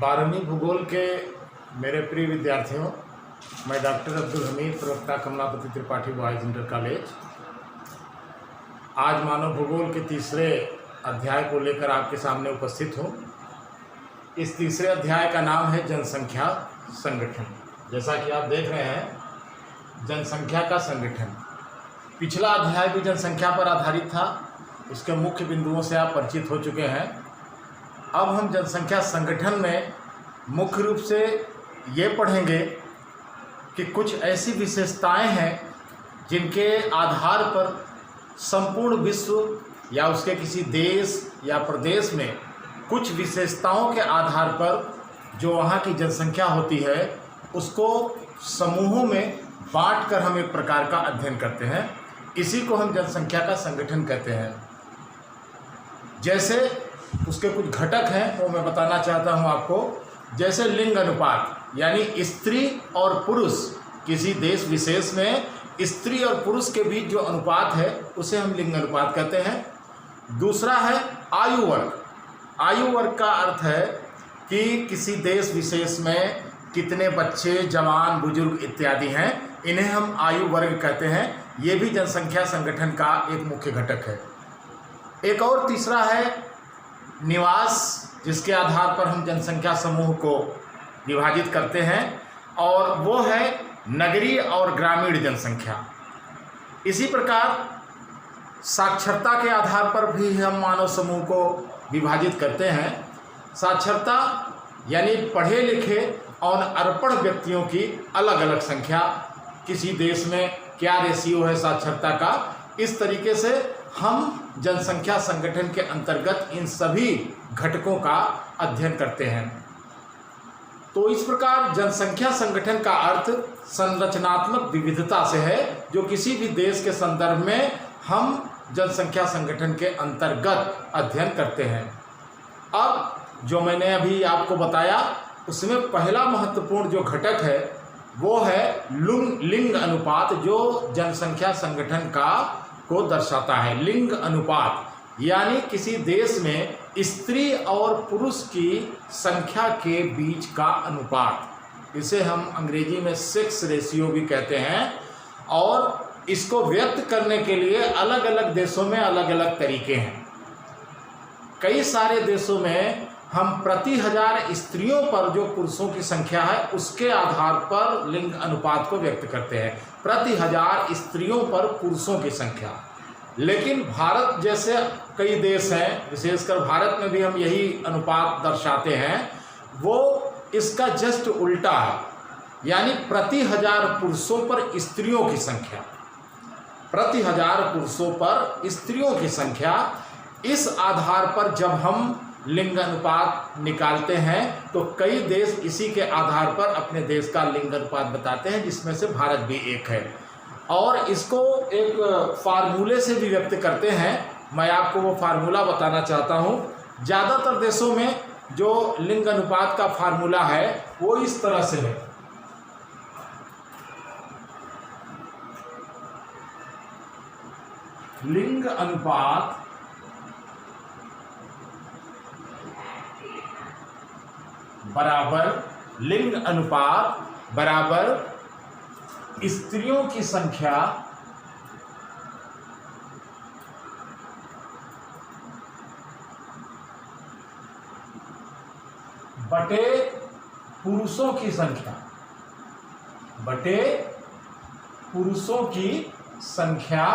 12वीं भूगोल के मेरे प्रिय विद्यार्थियों, मैं डॉक्टर अब्दुल हमीद, प्रवक्ता Kamlapati Tripathi boys inter college, आज मानव भूगोल के तीसरे अध्याय को लेकर आपके सामने उपस्थित हूँ। इस तीसरे अध्याय का नाम है जनसंख्या संगठन। जैसा कि आप देख रहे हैं, जनसंख्या का संगठन। पिछला अध्याय भी जनसंख्या पर आधारित था, उसके मुख्य बिंदुओं से आप परिचित हो चुके हैं। अब हम जनसंख्या संगठन में मुख्य रूप से ये पढ़ेंगे कि कुछ ऐसी विशेषताएं हैं जिनके आधार पर संपूर्ण विश्व या उसके किसी देश या प्रदेश में कुछ विशेषताओं के आधार पर जो वहाँ की जनसंख्या होती है उसको समूहों में बांटकर हम एक प्रकार का अध्ययन करते हैं। इसी को हम जनसंख्या का संगठन कहते हैं। जैसे उसके कुछ घटक हैं वो मैं बताना चाहता हूँ आपको। जैसे लिंग अनुपात, यानी स्त्री और पुरुष, किसी देश विशेष में स्त्री और पुरुष के बीच जो अनुपात है उसे हम लिंग अनुपात कहते हैं। दूसरा है आयु वर्ग। आयु वर्ग का अर्थ है कि किसी देश विशेष में कितने बच्चे, जवान, बुजुर्ग इत्यादि हैं, इन्हें हम आयु वर्ग कहते हैं। ये भी जनसंख्या संगठन का एक मुख्य घटक है। एक और तीसरा है निवास, जिसके आधार पर हम जनसंख्या समूह को विभाजित करते हैं, और वो है नगरीय और ग्रामीण जनसंख्या। इसी प्रकार साक्षरता के आधार पर भी हम मानव समूह को विभाजित करते हैं। साक्षरता यानी पढ़े लिखे और अनपढ़ व्यक्तियों की अलग अलग संख्या, किसी देश में क्या रेशियो है साक्षरता का, इस तरीके से हम जनसंख्या संगठन के अंतर्गत इन सभी घटकों का अध्ययन करते हैं। तो इस प्रकार जनसंख्या संगठन का अर्थ संरचनात्मक विविधता से है, जो किसी भी देश के संदर्भ में हम जनसंख्या संगठन के अंतर्गत अध्ययन करते हैं। अब जो मैंने अभी आपको बताया उसमें पहला महत्वपूर्ण जो घटक है वो है लिंग अनुपात, जो जनसंख्या संगठन को दर्शाता है। लिंग अनुपात यानी किसी देश में स्त्री और पुरुष की संख्या के बीच का अनुपात, इसे हम अंग्रेजी में सेक्स रेशियो भी कहते हैं। और इसको व्यक्त करने के लिए अलग अलग देशों में अलग अलग तरीके हैं। कई सारे देशों में हम प्रति हजार स्त्रियों पर जो पुरुषों की संख्या है उसके आधार पर लिंग अनुपात को व्यक्त करते हैं। प्रति हजार स्त्रियों पर पुरुषों की संख्या। लेकिन भारत जैसे कई देश हैं, विशेषकर भारत में भी हम यही अनुपात दर्शाते हैं, वो इसका जस्ट उल्टा है। यानी प्रति हजार पुरुषों पर स्त्रियों की संख्या, प्रति हजार पुरुषों पर स्त्रियों की संख्या। इस आधार पर जब हम लिंग अनुपात निकालते हैं तो कई देश इसी के आधार पर अपने देश का लिंग अनुपात बताते हैं, जिसमें से भारत भी एक है। और इसको एक फार्मूले से भी व्यक्त करते हैं। मैं आपको वो फार्मूला बताना चाहता हूँ। ज़्यादातर देशों में जो लिंग अनुपात का फार्मूला है वो इस तरह से है। लिंग अनुपात बराबर लिंग अनुपात बराबर स्त्रियों की संख्या बटे पुरुषों की संख्या, बटे पुरुषों की संख्या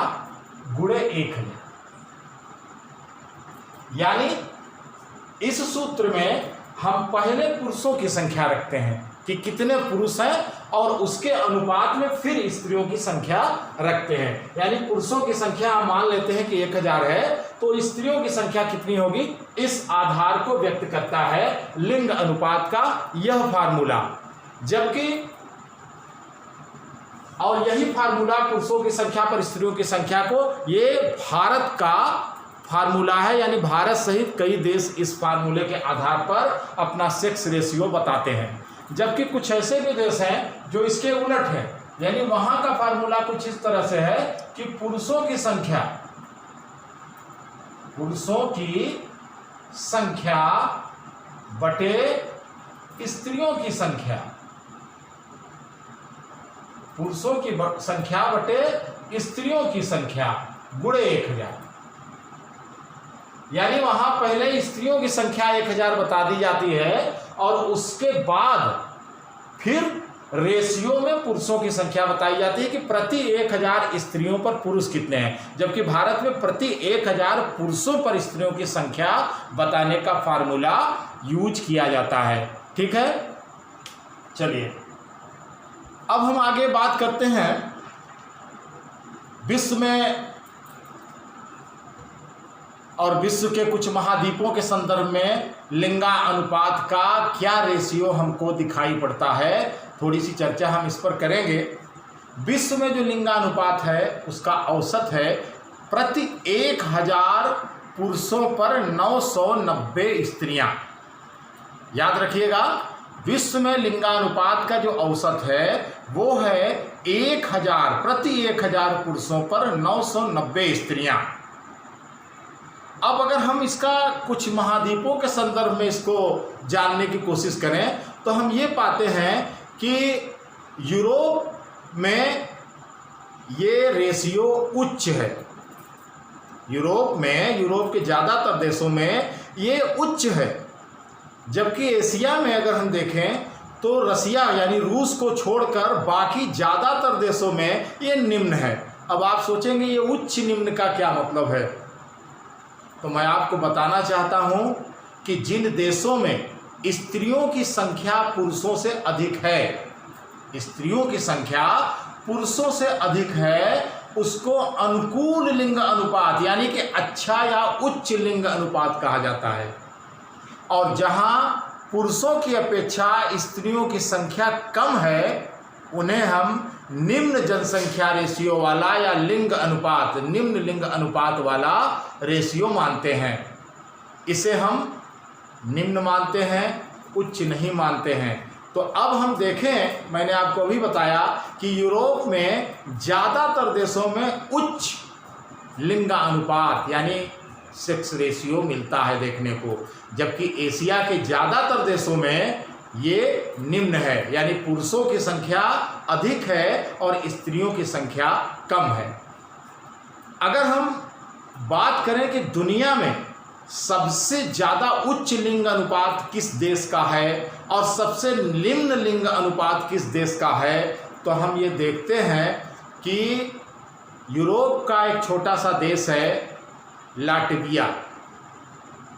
गुणे 1 है। यानी इस सूत्र में हम पहले पुरुषों की संख्या रखते हैं कि कितने पुरुष हैं, और उसके अनुपात में फिर स्त्रियों की संख्या रखते हैं। यानी पुरुषों की संख्या हम मान लेते हैं कि 1000 है, तो स्त्रियों की संख्या कितनी होगी, इस आधार को व्यक्त करता है लिंग अनुपात का यह फार्मूला। जबकि और यही फार्मूला पुरुषों की संख्या पर स्त्रियों की संख्या को, ये भारत का फार्मूला है। यानी भारत सहित कई देश इस फार्मूले के आधार पर अपना सेक्स रेशियो बताते हैं। जबकि कुछ ऐसे भी देश हैं जो इसके उलट है। यानी वहां का फार्मूला कुछ इस तरह से है कि पुरुषों की संख्या बटे स्त्रियों की संख्या, पुरुषों की संख्या बटे स्त्रियों की संख्या गुणे 1000। यानी वहां पहले स्त्रियों की संख्या 1000 बता दी जाती है और उसके बाद फिर रेशियो में पुरुषों की संख्या बताई जाती है कि प्रति 1000 स्त्रियों पर पुरुष कितने हैं। जबकि भारत में प्रति 1000 पुरुषों पर स्त्रियों की संख्या बताने का फार्मूला यूज किया जाता है। ठीक है, चलिए अब हम आगे बात करते हैं विश्व में और विश्व के कुछ महाद्वीपों के संदर्भ में लिंगानुपात का क्या रेशियो हमको दिखाई पड़ता है। थोड़ी सी चर्चा हम इस पर करेंगे। विश्व में जो लिंगानुपात है उसका औसत है प्रति 1000 पुरुषों पर 990 स्त्रियां। याद रखिएगा, विश्व में लिंगानुपात का जो औसत है वो है 1000 प्रति 1000 पुरुषों पर 990 स्त्रियां। अब अगर हम इसका कुछ महाद्वीपों के संदर्भ में इसको जानने की कोशिश करें तो हम ये पाते हैं कि यूरोप में ये रेशियो उच्च है। यूरोप में, यूरोप के ज़्यादातर देशों में ये उच्च है। जबकि एशिया में अगर हम देखें तो रसिया यानी रूस को छोड़कर बाकी ज़्यादातर देशों में ये निम्न है। अब आप सोचेंगे ये उच्च निम्न का क्या मतलब है, तो मैं आपको बताना चाहता हूं कि जिन देशों में स्त्रियों की संख्या पुरुषों से अधिक है, स्त्रियों की संख्या पुरुषों से अधिक है, उसको अनुकूल लिंग अनुपात यानी कि अच्छा या उच्च लिंग अनुपात कहा जाता है। और जहां पुरुषों की अपेक्षा स्त्रियों की संख्या कम है उन्हें हम निम्न जनसंख्या रेशियो वाला या लिंग अनुपात, निम्न लिंग अनुपात वाला रेशियो मानते हैं। इसे हम निम्न मानते हैं, उच्च नहीं मानते हैं। तो अब हम देखें, मैंने आपको अभी बताया कि यूरोप में ज़्यादातर देशों में उच्च लिंगानुपात यानी सेक्स रेशियो मिलता है देखने को, जबकि एशिया के ज़्यादातर देशों में ये निम्न है यानी पुरुषों की संख्या अधिक है और स्त्रियों की संख्या कम है। अगर हम बात करें कि दुनिया में सबसे ज़्यादा उच्च लिंग अनुपात किस देश का है और सबसे निम्न लिंग अनुपात किस देश का है, तो हम ये देखते हैं कि यूरोप का एक छोटा सा देश है लाटविया,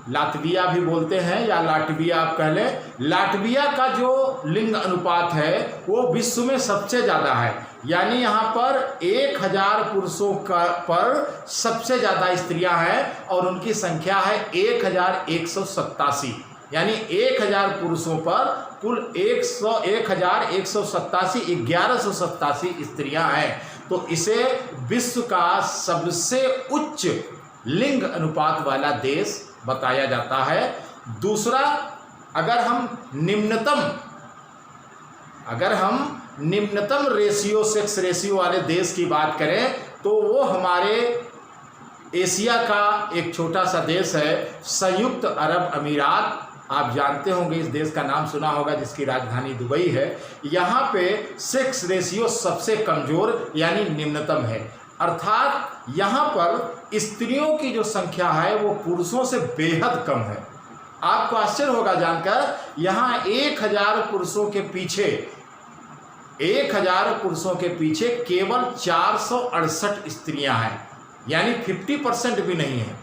लातविया भी बोलते हैं या लाटविया आप कह लें। लाटविया का जो लिंग अनुपात है वो विश्व में सबसे ज़्यादा है, यानी यहाँ पर 1000 पुरुषों का पर सबसे ज़्यादा स्त्रियां हैं और उनकी संख्या है 1187। यानी 1000 पुरुषों पर कुल 1187 स्त्रियां हैं। तो इसे विश्व का सबसे उच्च लिंग अनुपात वाला देश बताया जाता है। दूसरा, अगर हम निम्नतम रेशियो, सेक्स रेशियो वाले देश की बात करें तो वो हमारे एशिया का एक छोटा सा देश है संयुक्त अरब अमीरात। आप जानते होंगे, इस देश का नाम सुना होगा, जिसकी राजधानी दुबई है। यहाँ पे सेक्स रेशियो सबसे कमज़ोर यानी निम्नतम है, अर्थात यहाँ पर स्त्रियों की जो संख्या है वो पुरुषों से बेहद कम है। आपको आश्चर्य होगा जानकर, यहाँ 1000 पुरुषों के पीछे केवल 468 स्त्रियां हैं, यानी 50% भी नहीं है।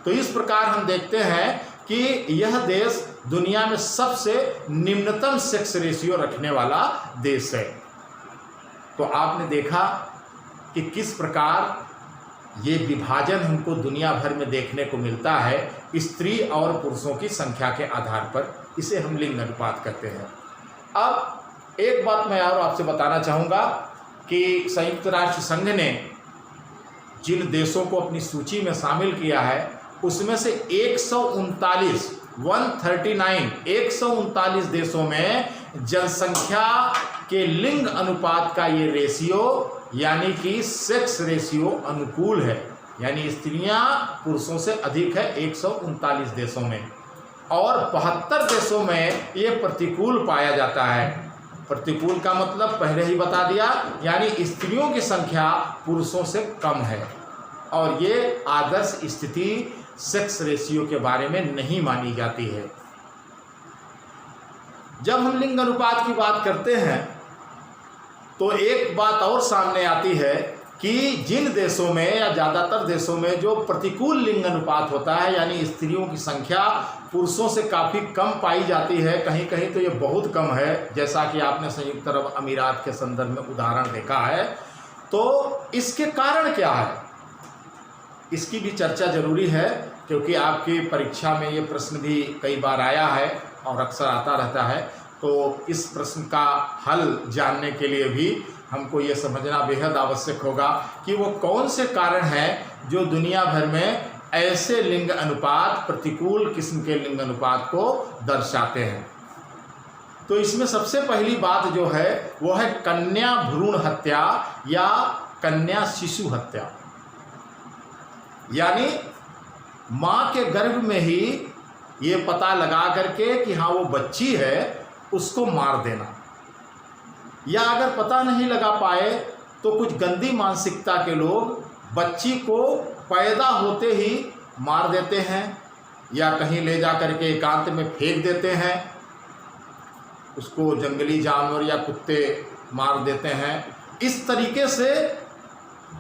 तो इस प्रकार हम देखते हैं कि यह देश दुनिया में सबसे निम्नतम सेक्स रेशियो रखने वाला देश है। तो आपने देखा कि किस प्रकार ये विभाजन हमको दुनिया भर में देखने को मिलता है स्त्री और पुरुषों की संख्या के आधार पर। इसे हम लिंग अनुपात कहते हैं। अब एक बात मैं और आपसे बताना चाहूँगा कि संयुक्त राष्ट्र संघ ने जिन देशों को अपनी सूची में शामिल किया है उसमें से 139 देशों में जनसंख्या के लिंग अनुपात का ये रेशियो यानी कि सेक्स रेशियो अनुकूल है, यानी स्त्रियां पुरुषों से अधिक है 139 देशों में। और 72 देशों में ये प्रतिकूल पाया जाता है। प्रतिकूल का मतलब पहले ही बता दिया, यानी स्त्रियों की संख्या पुरुषों से कम है और ये आदर्श स्थिति सेक्स रेशियो के बारे में नहीं मानी जाती है। जब हम लिंग अनुपात की बात करते हैं तो एक बात और सामने आती है कि जिन देशों में या ज़्यादातर देशों में जो प्रतिकूल लिंग अनुपात होता है, यानी स्त्रियों की संख्या पुरुषों से काफ़ी कम पाई जाती है, कहीं कहीं तो ये बहुत कम है, जैसा कि आपने संयुक्त अरब अमीरात के संदर्भ में उदाहरण देखा है। तो इसके कारण क्या है, इसकी भी चर्चा जरूरी है, क्योंकि आपकी परीक्षा में ये प्रश्न भी कई बार आया है और अक्सर आता रहता है। तो इस प्रश्न का हल जानने के लिए भी हमको ये समझना बेहद आवश्यक होगा कि वो कौन से कारण हैं जो दुनिया भर में ऐसे लिंग अनुपात, प्रतिकूल किस्म के लिंग अनुपात को दर्शाते हैं। तो इसमें सबसे पहली बात जो है वो है कन्या भ्रूण हत्या या कन्या शिशु हत्या, यानी माँ के गर्भ में ही ये पता लगा करके कि हाँ वो बच्ची है, उसको मार देना, या अगर पता नहीं लगा पाए तो कुछ गंदी मानसिकता के लोग बच्ची को पैदा होते ही मार देते हैं या कहीं ले जा करके एकांत में फेंक देते हैं, उसको जंगली जानवर या कुत्ते मार देते हैं। इस तरीके से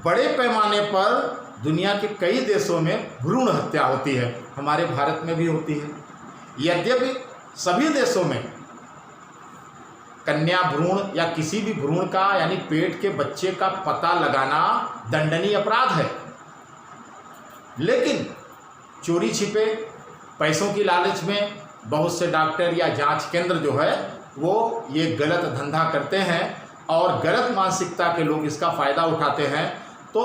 बड़े पैमाने पर दुनिया के कई देशों में भ्रूण हत्या होती है, हमारे भारत में भी होती है। यद्यपि सभी देशों में कन्या भ्रूण या किसी भी भ्रूण का यानी पेट के बच्चे का पता लगाना दंडनीय अपराध है, लेकिन चोरी छिपे पैसों की लालच में बहुत से डॉक्टर या जांच केंद्र जो है वो ये गलत धंधा करते हैं और गलत मानसिकता के लोग इसका फ़ायदा उठाते हैं। तो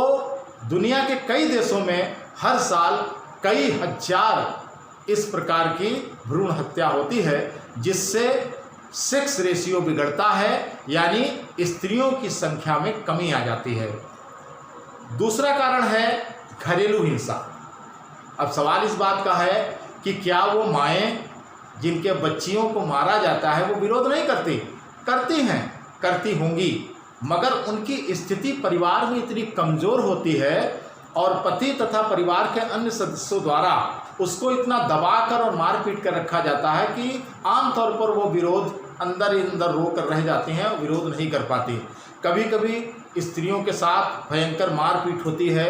दुनिया के कई देशों में हर साल कई हजार इस प्रकार की भ्रूण हत्या होती है, जिससे सेक्स रेशियो बिगड़ता है, यानी स्त्रियों की संख्या में कमी आ जाती है। दूसरा कारण है घरेलू हिंसा। अब सवाल इस बात का है कि क्या वो माएँ जिनके बच्चियों को मारा जाता है वो विरोध नहीं करती? करती हैं, करती होंगी, मगर उनकी स्थिति परिवार में इतनी कमज़ोर होती है और पति तथा परिवार के अन्य सदस्यों द्वारा उसको इतना दबाकर और मार पीट कर रखा जाता है कि आमतौर पर वो विरोध अंदर ही अंदर रो कर रह जाती हैं, विरोध नहीं कर पाती। कभी कभी स्त्रियों के साथ भयंकर मार पीट होती है,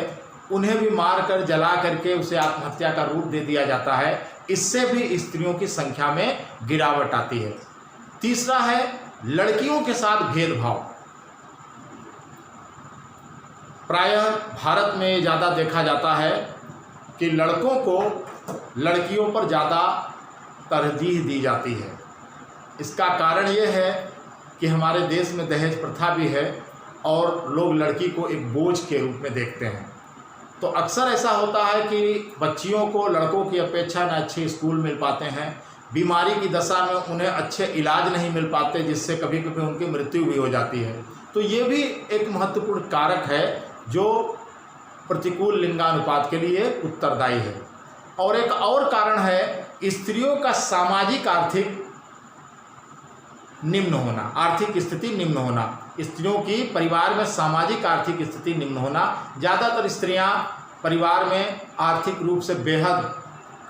उन्हें भी मार कर जला करके उसे आत्महत्या का रूप दे दिया जाता है, इससे भी स्त्रियों की संख्या में गिरावट आती है। तीसरा है लड़कियों के साथ भेदभाव। प्रायः भारत में ज़्यादा देखा जाता है कि लड़कों को लड़कियों पर ज़्यादा तरजीह दी जाती है। इसका कारण ये है कि हमारे देश में दहेज प्रथा भी है और लोग लड़की को एक बोझ के रूप में देखते हैं। तो अक्सर ऐसा होता है कि बच्चियों को लड़कों की अपेक्षा न अच्छे स्कूल मिल पाते हैं, बीमारी की दशा में उन्हें अच्छे इलाज नहीं मिल पाते, जिससे कभी कभी उनकी मृत्यु भी हो जाती है। तो ये भी एक महत्वपूर्ण कारक है जो प्रतिकूल लिंगानुपात के लिए उत्तरदायी है। और एक और कारण है स्त्रियों का सामाजिक आर्थिक निम्न होना, आर्थिक स्थिति निम्न होना। स्त्रियों की परिवार में सामाजिक आर्थिक स्थिति निम्न होना। ज़्यादातर स्त्रियां परिवार में आर्थिक रूप से बेहद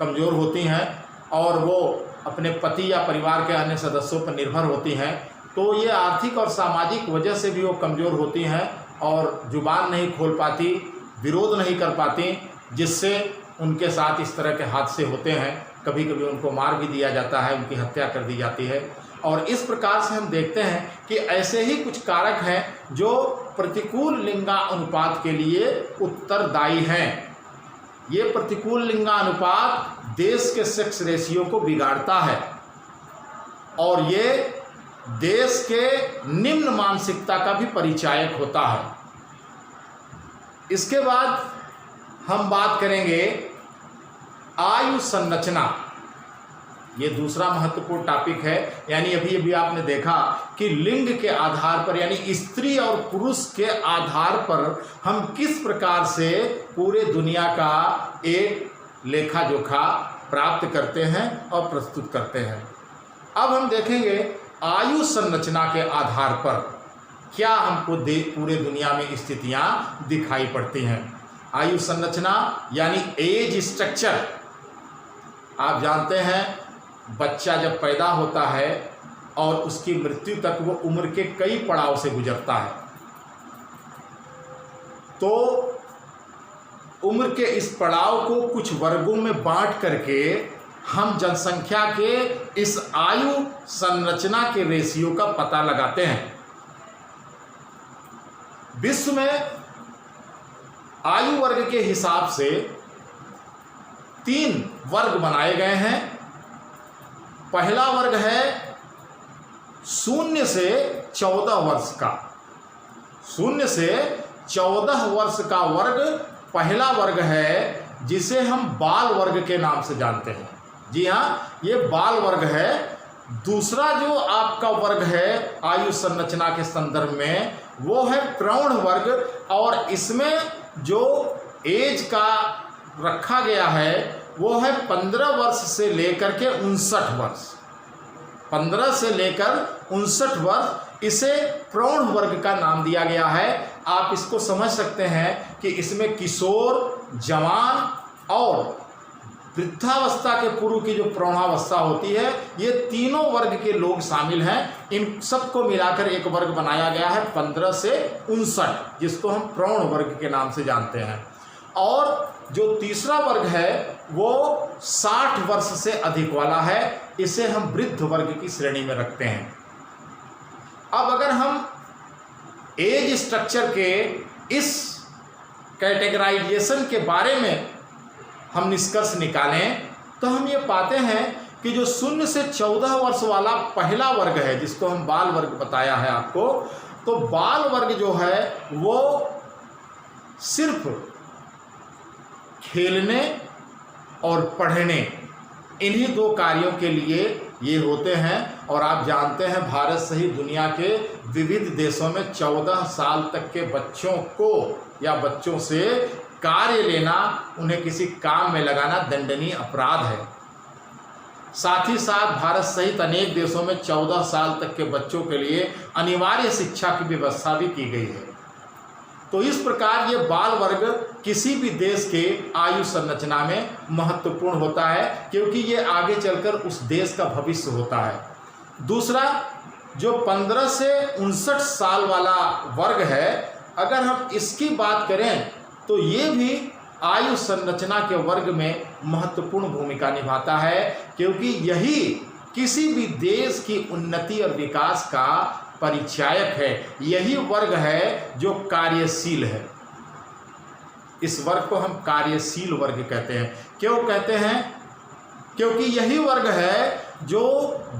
कमज़ोर होती हैं और वो अपने पति या परिवार के अन्य सदस्यों पर निर्भर होती हैं। तो ये आर्थिक और सामाजिक वजह से भी वो कमज़ोर होती हैं और जुबान नहीं खोल पाती, विरोध नहीं कर पाती, जिससे उनके साथ इस तरह के हादसे होते हैं। कभी कभी उनको मार भी दिया जाता है, उनकी हत्या कर दी जाती है। और इस प्रकार से हम देखते हैं कि ऐसे ही कुछ कारक हैं जो प्रतिकूल लिंगानुपात के लिए उत्तरदायी हैं। ये प्रतिकूल लिंगानुपात देश के सेक्स रेशियो को बिगाड़ता है और ये देश के निम्न मानसिकता का भी परिचायक होता है। इसके बाद हम बात करेंगे आयु संरचना। ये दूसरा महत्वपूर्ण टॉपिक है। यानी अभी आपने देखा कि लिंग के आधार पर यानी स्त्री और पुरुष के आधार पर हम किस प्रकार से पूरे दुनिया का एक लेखा जोखा प्राप्त करते हैं और प्रस्तुत करते हैं। अब हम देखेंगे आयु संरचना के आधार पर क्या हमको पूरे दुनिया में स्थितियां दिखाई पड़ती हैं। आयु संरचना यानी एज स्ट्रक्चर। आप जानते हैं बच्चा जब पैदा होता है और उसकी मृत्यु तक वो उम्र के कई पड़ाव से गुजरता है, तो उम्र के इस पड़ाव को कुछ वर्गों में बांट करके हम जनसंख्या के इस आयु संरचना के रेशियो का पता लगाते हैं। विश्व में आयु वर्ग के हिसाब से 3 वर्ग बनाए गए हैं। पहला वर्ग है 0 से 14 वर्ष का। 0 से 14 वर्ष का वर्ग पहला वर्ग है, जिसे हम बाल वर्ग के नाम से जानते हैं। जी हाँ, ये बाल वर्ग है। दूसरा जो आपका वर्ग है आयु संरचना के संदर्भ में, वो है प्रौढ़ वर्ग, और इसमें जो एज का रखा गया है वो है 15 वर्ष से लेकर के 59 वर्ष। 15 से लेकर 59 वर्ष, इसे प्रौढ़ वर्ग का नाम दिया गया है। आप इसको समझ सकते हैं कि इसमें किशोर, जवान और वृद्धावस्था के पूर्व की जो प्रौढ़ावस्था होती है, ये तीनों वर्ग के लोग शामिल हैं। इन सबको मिलाकर एक वर्ग बनाया गया है 15 से 59, जिसको हम प्रौढ़ वर्ग के नाम से जानते हैं। और जो तीसरा वर्ग है वो 60 वर्ष से अधिक वाला है, इसे हम वृद्ध वर्ग की श्रेणी में रखते हैं। अब अगर हम एज स्ट्रक्चर के इस कैटेगराइजेशन के बारे में हम निष्कर्ष निकालें तो हम ये पाते हैं कि जो 0 से 14 वर्ष वाला पहला वर्ग है, जिसको हम बाल वर्ग बताया है आपको, तो बाल वर्ग जो है वो सिर्फ खेलने और पढ़ने, इन्हीं 2 कार्यों के लिए ये होते हैं। और आप जानते हैं भारत सहित दुनिया के विविध देशों में 14 साल तक के बच्चों को या बच्चों से कार्य लेना, उन्हें किसी काम में लगाना दंडनीय अपराध है। साथ ही साथ भारत सहित अनेक देशों में 14 साल तक के बच्चों के लिए अनिवार्य शिक्षा की व्यवस्था भी की गई है। तो इस प्रकार ये बाल वर्ग किसी भी देश के आयु संरचना में महत्वपूर्ण होता है, क्योंकि ये आगे चलकर उस देश का भविष्य होता है। दूसरा, जो 15 से 59 साल वाला वर्ग है, अगर हम इसकी बात करें तो ये भी आयु संरचना के वर्ग में महत्वपूर्ण भूमिका निभाता है, क्योंकि यही किसी भी देश की उन्नति और विकास का परिचायक है। यही वर्ग है जो कार्यशील है। इस वर्ग को हम कार्यशील वर्ग कहते हैं। क्यों कहते हैं? क्योंकि यही वर्ग है जो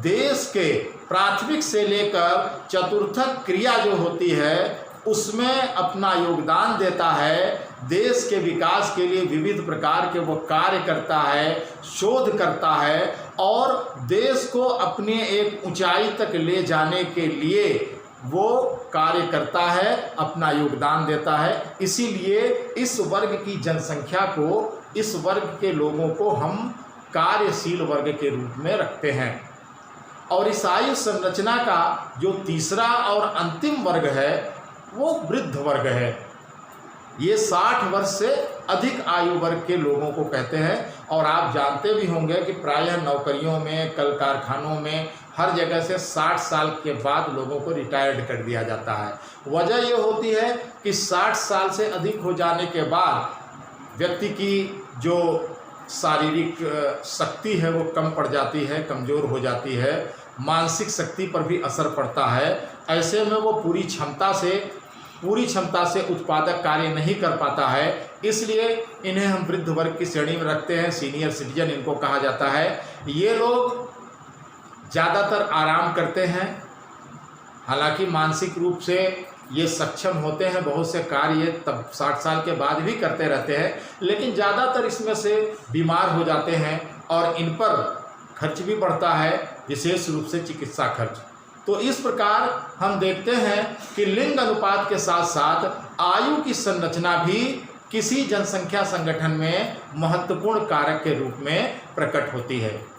देश के प्राथमिक से लेकर चतुर्थक क्रिया जो होती है उसमें अपना योगदान देता है। देश के विकास के लिए विविध प्रकार के वो कार्य करता है, शोध करता है और देश को अपने एक ऊंचाई तक ले जाने के लिए वो कार्य करता है, अपना योगदान देता है। इसीलिए इस वर्ग की जनसंख्या को, इस वर्ग के लोगों को हम कार्यशील वर्ग के रूप में रखते हैं। और इस आयु संरचना का जो तीसरा और अंतिम वर्ग है वो वृद्ध वर्ग है। ये 60 वर्ष से अधिक आयु वर्ग के लोगों को कहते हैं। और आप जानते भी होंगे कि प्रायः नौकरियों में, कल कारखानों में, हर जगह से 60 साल के बाद लोगों को रिटायर्ड कर दिया जाता है। वजह ये होती है कि 60 साल से अधिक हो जाने के बाद व्यक्ति की जो शारीरिक शक्ति है वो कम पड़ जाती है, कमज़ोर हो जाती है, मानसिक शक्ति पर भी असर पड़ता है। ऐसे में वो पूरी क्षमता से उत्पादक कार्य नहीं कर पाता है। इसलिए इन्हें हम वृद्ध वर्ग की श्रेणी में रखते हैं, सीनियर सिटीजन इनको कहा जाता है। ये लोग ज़्यादातर आराम करते हैं, हालांकि मानसिक रूप से ये सक्षम होते हैं, बहुत से कार्य तब 60 साल के बाद भी करते रहते हैं, लेकिन ज़्यादातर इसमें से बीमार हो जाते हैं और इन पर खर्च भी बढ़ता है, विशेष रूप से चिकित्सा खर्च। तो इस प्रकार हम देखते हैं कि लिंग अनुपात के साथ साथ आयु की संरचना भी किसी जनसंख्या संगठन में महत्वपूर्ण कारक के रूप में प्रकट होती है।